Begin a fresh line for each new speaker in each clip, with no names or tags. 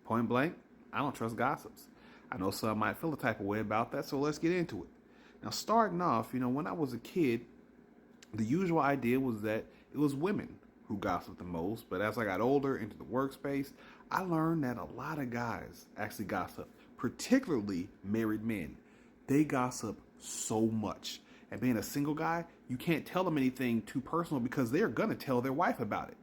Point blank, I don't trust gossips. I know some might feel a type of way about that, so let's get into it. Now, starting off, when I was a kid, the usual idea was that it was women who gossiped the most, but as I got older into the workspace, I learned that a lot of guys actually gossip, particularly married men. They gossip so much. And being a single guy, you can't tell them anything too personal because they're going to tell their wife about it.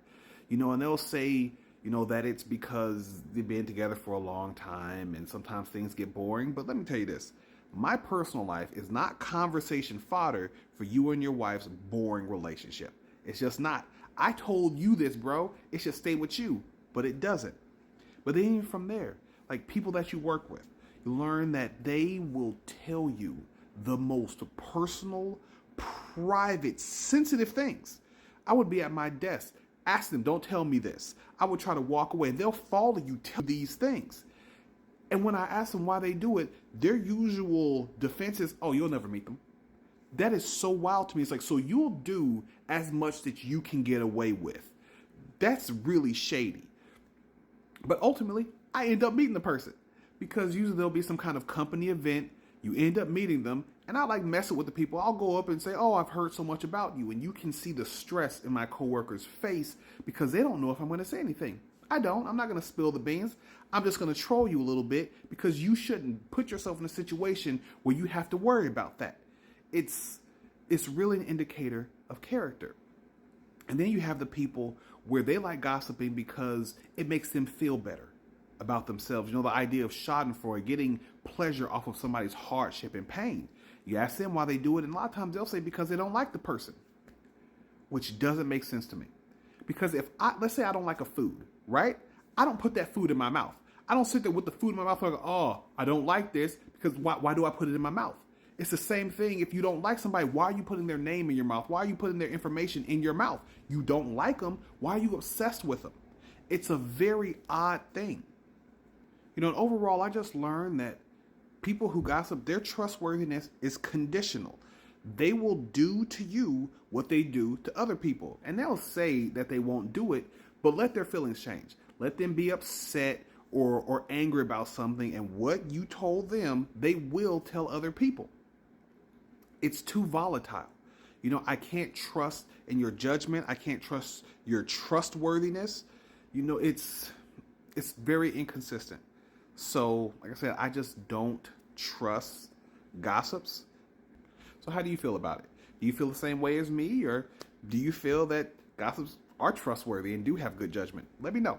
And they'll say, that it's because they've been together for a long time and sometimes things get boring. But let me tell you this. My personal life is not conversation fodder for you and your wife's boring relationship. It's just not. I told you this, bro. It should stay with you, but it doesn't. But then even from there, like people that you work with, you learn that they will tell you the most personal, private, sensitive things. I would be at my desk, ask them, don't tell me this. I would try to walk away. They'll follow you, tell these things. And when I ask them why they do it, their usual defense is, oh, you'll never meet them. That is so wild to me. It's like, so you'll do as much that you can get away with. That's really shady. But ultimately, I end up meeting the person because usually there'll be some kind of company event. You end up meeting them, and I like messing with the people. I'll go up and say, oh, I've heard so much about you. And you can see the stress in my coworker's face because they don't know if I'm going to say anything. I don't. I'm not going to spill the beans. I'm just going to troll you a little bit because you shouldn't put yourself in a situation where you have to worry about that. It's really an indicator of character. And then you have the people where they like gossiping because it makes them feel better about themselves. The idea of schadenfreude, getting pleasure off of somebody's hardship and pain. You ask them why they do it, and a lot of times they'll say because they don't like the person, which doesn't make sense to me. Because let's say I don't like a food, right? I don't put that food in my mouth. I don't sit there with the food in my mouth and go, oh, I don't like this because why do I put it in my mouth? It's the same thing. If you don't like somebody, why are you putting their name in your mouth? Why are you putting their information in your mouth? You don't like them. Why are you obsessed with them? It's a very odd thing. And overall, I just learned that people who gossip, their trustworthiness is conditional. They will do to you what they do to other people. And they'll say that they won't do it, but let their feelings change. Let them be upset or angry about something, and what you told them, they will tell other people. It's too volatile. I can't trust in your judgment. I can't trust your trustworthiness. It's very inconsistent. So, like I said, I just don't trust gossips. So how do you feel about it? Do you feel the same way as me, or do you feel that gossips are trustworthy and do have good judgment? Let me know.